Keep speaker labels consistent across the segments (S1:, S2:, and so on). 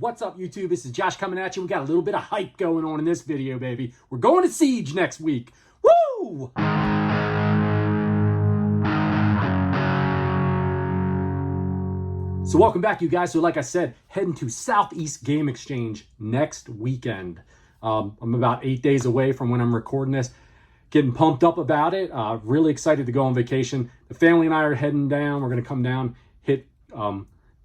S1: What's up, YouTube? This is Josh coming at you. We got a little bit of hype going on in this video, baby. We're going to Siege next week. Woo! So welcome back, you guys. So like I said, heading to Southeast Game Exchange next weekend. I'm about 8 days away from when I'm recording this. Getting pumped up about it. Really excited to go on vacation. The family and I are heading down. We're going to come down, hit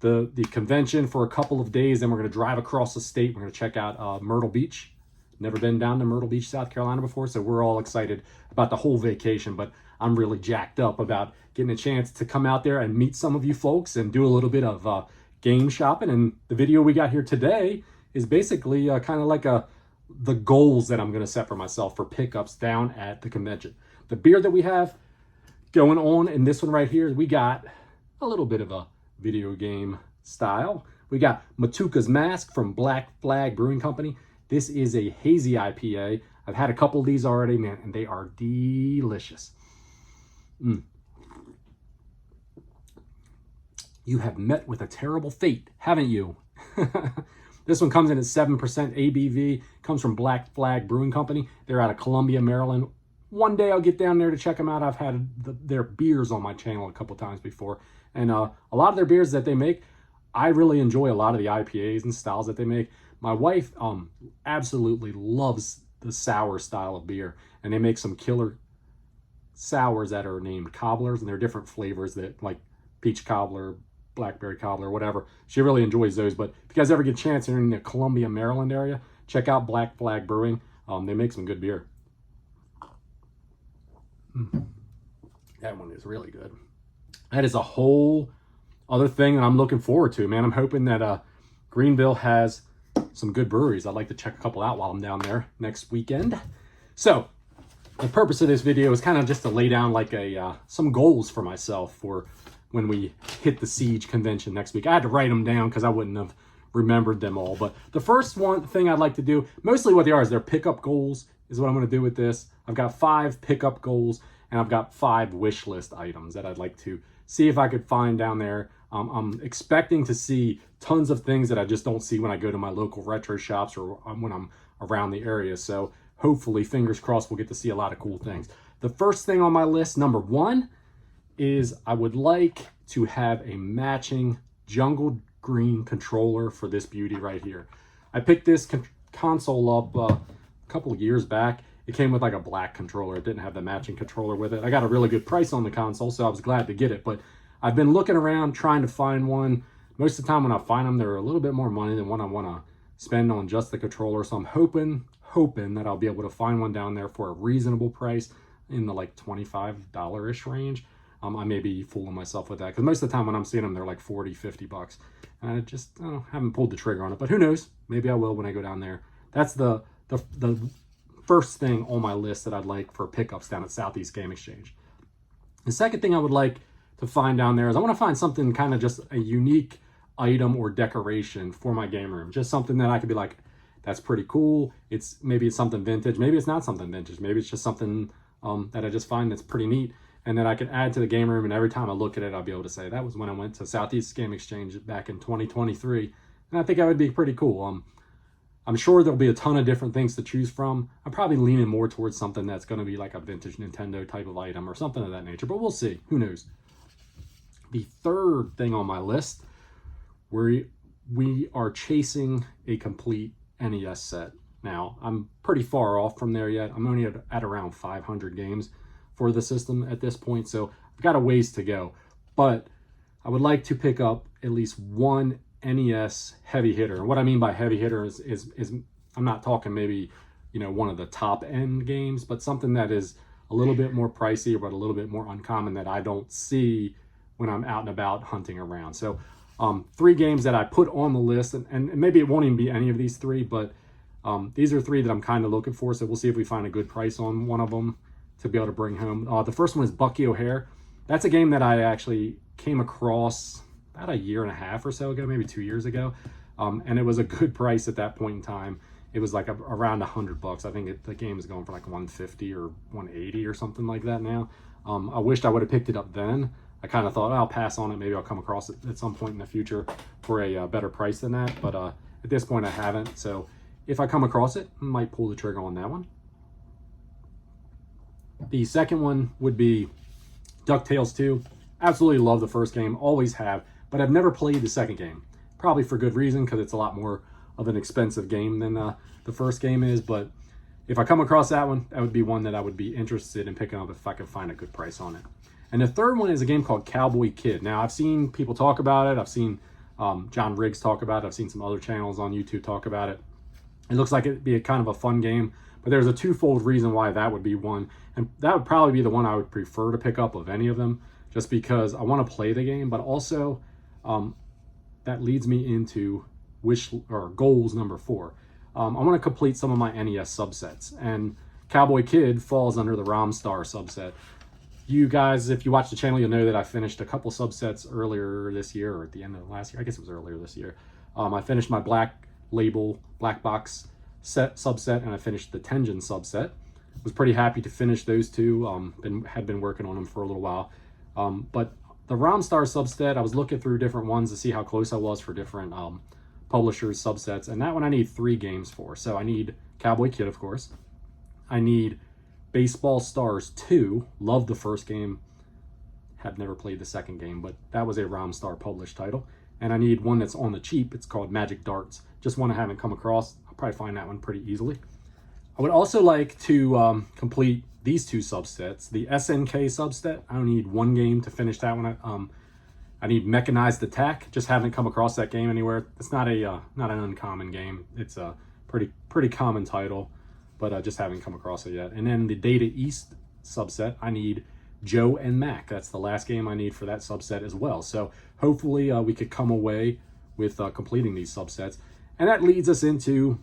S1: the convention for a couple of days. Then we're going to drive across the state. We're going to check out Myrtle Beach. Never been down to Myrtle Beach, South Carolina before, so we're all excited about the whole vacation. But I'm really jacked up about getting a chance to come out there and meet some of you folks and do a little bit of game shopping. And the video we got here today is basically kind of like the goals that I'm going to set for myself for pickups down at the convention. The beer that we have going on in this one right here, we got a little bit of a video game style. We got Matuka's Mask from Black Flag Brewing Company. This is a hazy IPA. I've had a couple of these already, man, and they are delicious. You have met with a terrible fate, haven't you? This one comes in at 7% ABV, comes from Black Flag Brewing Company. They're out of Columbia, Maryland. One day I'll get down there to check them out. I've had their beers on my channel a couple times before. And a lot of their beers that they make, I really enjoy a lot of the IPAs and styles that they make. My wife absolutely loves the sour style of beer. And they make some killer sours that are named cobblers. And they're different flavors that like peach cobbler, blackberry cobbler, whatever. She really enjoys those. But if you guys ever get a chance, you're in the Columbia, Maryland area, check out Black Flag Brewing. They make some good beer. That one is really good. That is a whole other thing that I'm looking forward to, man. I'm hoping that Greenville has some good breweries. I'd like to check a couple out while I'm down there next weekend. So the purpose of this video is kind of just to lay down like some goals for myself for when we hit the Siege convention next week. I had to write them down because I wouldn't have remembered them all. But the first thing I'd like to do, mostly what they are is they're pickup goals is what I'm going to do with this. I've got 5 pickup goals and I've got 5 wish list items that I'd like to see if I could find down there. I'm expecting to see tons of things that I just don't see when I go to my local retro shops or when I'm around the area. So hopefully, fingers crossed, we'll get to see a lot of cool things. The first thing on my list, number 1, is I would like to have a matching jungle green controller for this beauty right here. I picked this console up a couple of years back. It came with like a black controller. It didn't have the matching controller with it. I got a really good price on the console, so I was glad to get it. But I've been looking around trying to find one. Most of the time when I find them, they're a little bit more money than what I want to spend on just the controller. So I'm hoping that I'll be able to find one down there for a reasonable price in the like $25-ish range. I may be fooling myself with that because most of the time when I'm seeing them, they're like 40, 50 bucks. And I haven't pulled the trigger on it, but who knows? Maybe I will when I go down there. That's the first thing on my list that I'd like for pickups down at Southeast Game Exchange. The second thing I would like to find down there is I want to find something kind of just a unique item or decoration for my game room. Just something that I could be like, that's pretty cool. Maybe it's something vintage. Maybe it's not something vintage. Maybe it's just something that I just find that's pretty neat and that I can add to the game room. And every time I look at it, I'll be able to say, that was when I went to Southeast Game Exchange back in 2023. And I think that would be pretty cool. I'm sure there'll be a ton of different things to choose from. I'm probably leaning more towards something that's going to be like a vintage Nintendo type of item or something of that nature, but we'll see. Who knows? The third thing on my list, we are chasing a complete NES set. Now, I'm pretty far off from there yet. I'm only at around 500 games for the system at this point, so I've got a ways to go. But I would like to pick up at least one NES heavy hitter. And what I mean by heavy hitter is I'm not talking maybe, one of the top end games, but something that is a little bit more pricey but a little bit more uncommon that I don't see when I'm out and about hunting around. So 3 games that I put on the list, and maybe it won't even be any of these 3, but these are 3 that I'm kind of looking for. So we'll see if we find a good price on one of them to be able to bring home. The first one is Bucky O'Hare. That's a game that I actually came across about a year and a half or so ago, maybe 2 years ago. And it was a good price at that point in time. It was like around $100. I think the game is going for like 150 or 180 or something like that now. I wished I would have picked it up then. I kind of thought, I'll pass on it. Maybe I'll come across it at some point in the future for a better price than that. But At this point, I haven't. So if I come across it, I might pull the trigger on that one. The second one would be DuckTales 2. Absolutely love the first game, always have, but I've never played the second game. Probably for good reason, because it's a lot more of an expensive game than the first game is. But if I come across that one, that would be one that I would be interested in picking up if I could find a good price on it. And the third one is a game called Cowboy Kid. Now, I've seen people talk about it. I've seen John Riggs talk about it. I've seen some other channels on YouTube talk about it. It looks like it'd be a kind of a fun game, but there's a twofold reason why that would be one. And that would probably be the one I would prefer to pick up of any of them, just because I want to play the game, but also that leads me into goals number 4. I want to complete some of my NES subsets, and Cowboy Kid falls under the Romstar subset. You guys, if you watch the channel, you'll know that I finished a couple subsets earlier this year, or at the end of last year. I guess it was earlier this year. I finished my Black Box set subset, and I finished the Tengen subset. Was pretty happy to finish those two. Had been working on them for a little while. But the Romstar subset, I was looking through different ones to see how close I was for different publishers' subsets, and that one I need 3 games for. So I need Cowboy Kid, of course. I need Baseball Stars 2. Love the first game. Have never played the second game, but that was a Romstar published title. And I need one that's on the cheap. It's called Magic Darts. Just one I haven't come across. I'll probably find that one pretty easily. I would also like to complete these 2 subsets. The SNK subset, I don't need 1 game to finish that one. I need Mechanized Attack. Just haven't come across that game anywhere. It's not an uncommon game. It's a pretty common title, but just haven't come across it yet. And then the Data East subset, I need Joe and Mac. That's the last game I need for that subset as well. So hopefully we could come away with completing these subsets. And that leads us into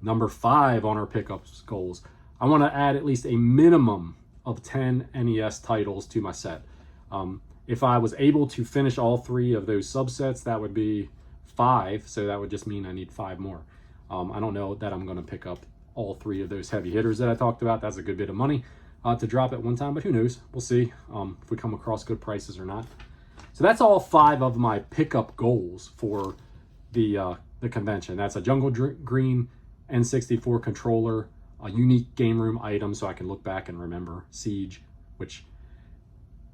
S1: number 5 on our pickups goals. I want to add at least a minimum of 10 NES titles to my set. If I was able to finish all 3 of those subsets, that would be 5. So that would just mean I need 5 more. I don't know that I'm going to pick up all 3 of those heavy hitters that I talked about. That's a good bit of money to drop at one time, but who knows? We'll see if we come across good prices or not. So that's all 5 of my pickup goals for the convention. That's a Jungle Green N64 controller, a unique game room item so I can look back and remember Siege, which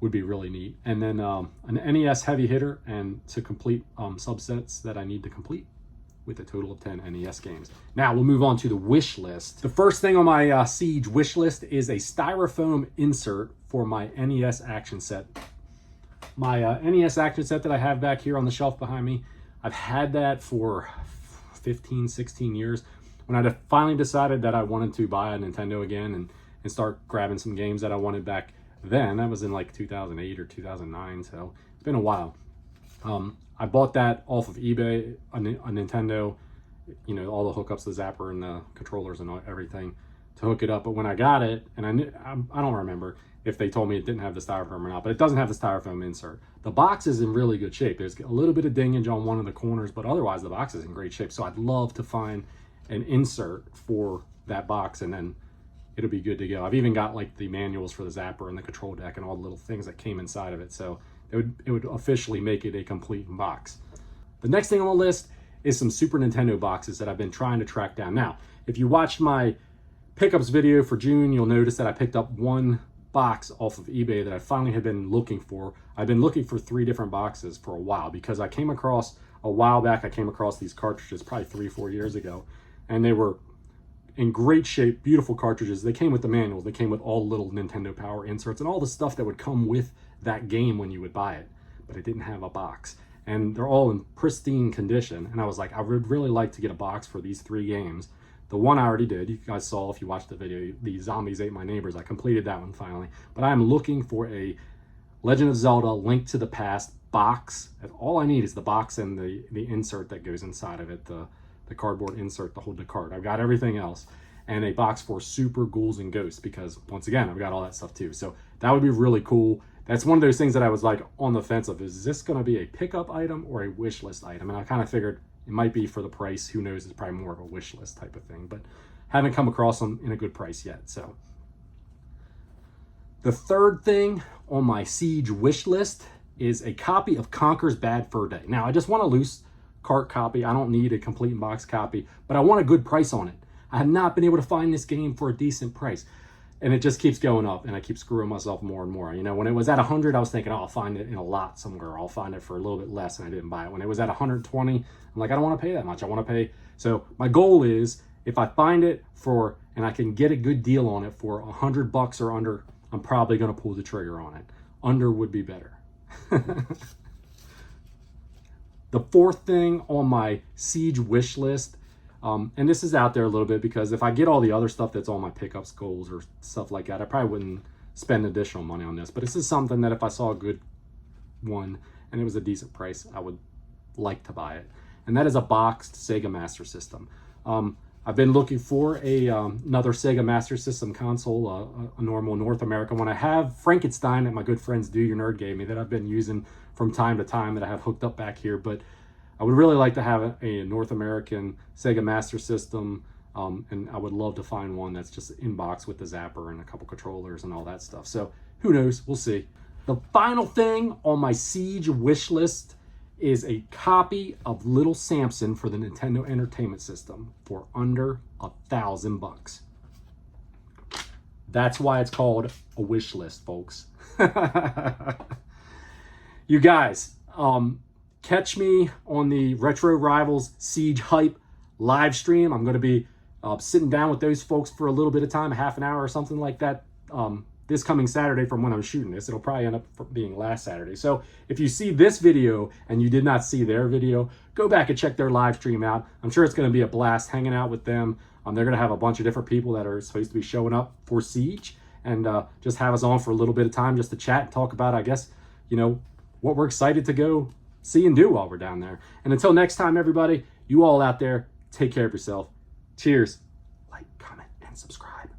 S1: would be really neat. And then an NES heavy hitter, and to complete subsets that I need to complete with a total of 10 NES games. Now we'll move on to the wish list. The first thing on my Siege wish list is a styrofoam insert for my NES Action Set. My NES Action Set that I have back here on the shelf behind me, I've had that for 15, 16 years. When I finally decided that I wanted to buy a Nintendo again and start grabbing some games that I wanted back then, that was in like 2008 or 2009, so it's been a while. I bought that off of eBay, a Nintendo, you know, all the hookups, the zapper and the controllers and everything to hook it up. But when I got it, and I don't remember if they told me it didn't have the styrofoam or not, but it doesn't have the styrofoam insert. The box is in really good shape. There's a little bit of dingage on one of the corners, but otherwise the box is in great shape. So I'd love to find an insert for that box, and then it'll be good to go. I've even got like the manuals for the zapper and the control deck and all the little things that came inside of it. So it would officially make it a complete box. The next thing on the list is some Super Nintendo boxes that I've been trying to track down. Now, if you watched my pickups video for June, you'll notice that I picked up one box off of eBay that I finally had been looking for. I've been looking for 3 different boxes for a while because I came across, a while back, I came across these cartridges probably 3-4 years ago, and they were in great shape, beautiful cartridges. They came with the manuals, they came with all the little Nintendo Power inserts and all the stuff that would come with that game when you would buy it, but it didn't have a box. And they're all in pristine condition, and I was like, I would really like to get a box for these 3 games. The one I already did, you guys saw if you watched the video, the Zombies Ate My Neighbors. I completed that one finally. But I'm looking for a Legend of Zelda Link to the Past box. And all I need is the box and the insert that goes inside of it, the cardboard insert to hold the card. I've got everything else. And a box for Super Ghouls and Ghosts, because once again, I've got all that stuff too. So that would be really cool. That's one of those things that I was like on the fence of, is this going to be a pickup item or a wish list item? And I kind of figured it might be for the price. Who knows? It's probably more of a wish list type of thing, but haven't come across them in a good price yet. So the third thing on my Siege wish list is a copy of Conkers Bad Fur Day. Now, I just want to cart copy. I don't need a complete box copy, but I want a good price on it. I have not been able to find this game for a decent price. And it just keeps going up, and I keep screwing myself more and more. You know, when it was at 100, I was thinking, oh, I'll find it in a lot somewhere. I'll find it for a little bit less, and I didn't buy it. When it was at 120, I'm like, I don't want to pay that much. I want to pay. So my goal is, if I find it for, and I can get a good deal on it for $100 or under, I'm probably going to pull the trigger on it. Under would be better. The fourth thing on my Siege wish list, and this is out there a little bit because if I get all the other stuff that's on my pickups goals or stuff like that, I probably wouldn't spend additional money on this. But this is something that if I saw a good one and it was a decent price, I would like to buy it. And that is a boxed Sega Master System. I've been looking for another Sega Master System console, a normal North American one. I have Frankenstein that my good friends Do Your Nerd gave me that I've been using from time to time that I have hooked up back here, but I would really like to have a North American Sega Master System, and I would love to find one that's just in box with the zapper and a couple controllers and all that stuff. So who knows? We'll see. The final thing on my Siege wish list is a copy of Little Samson for the Nintendo Entertainment System for under $1,000. That's why it's called a wish list, folks. You guys, catch me on the Retro Rivals Siege Hype live stream. I'm going to be sitting down with those folks for a little bit of time, a half an hour or something like that, this coming Saturday from when I'm shooting this. It'll probably end up being last Saturday. So if you see this video and you did not see their video, go back and check their live stream out. I'm sure it's going to be a blast hanging out with them. They're going to have a bunch of different people that are supposed to be showing up for Siege and just have us on for a little bit of time just to chat and talk about, I guess, you know, what we're excited to go see and do while we're down there. And until next time, everybody, you all out there, take care of yourself. Cheers. Like, comment, and subscribe.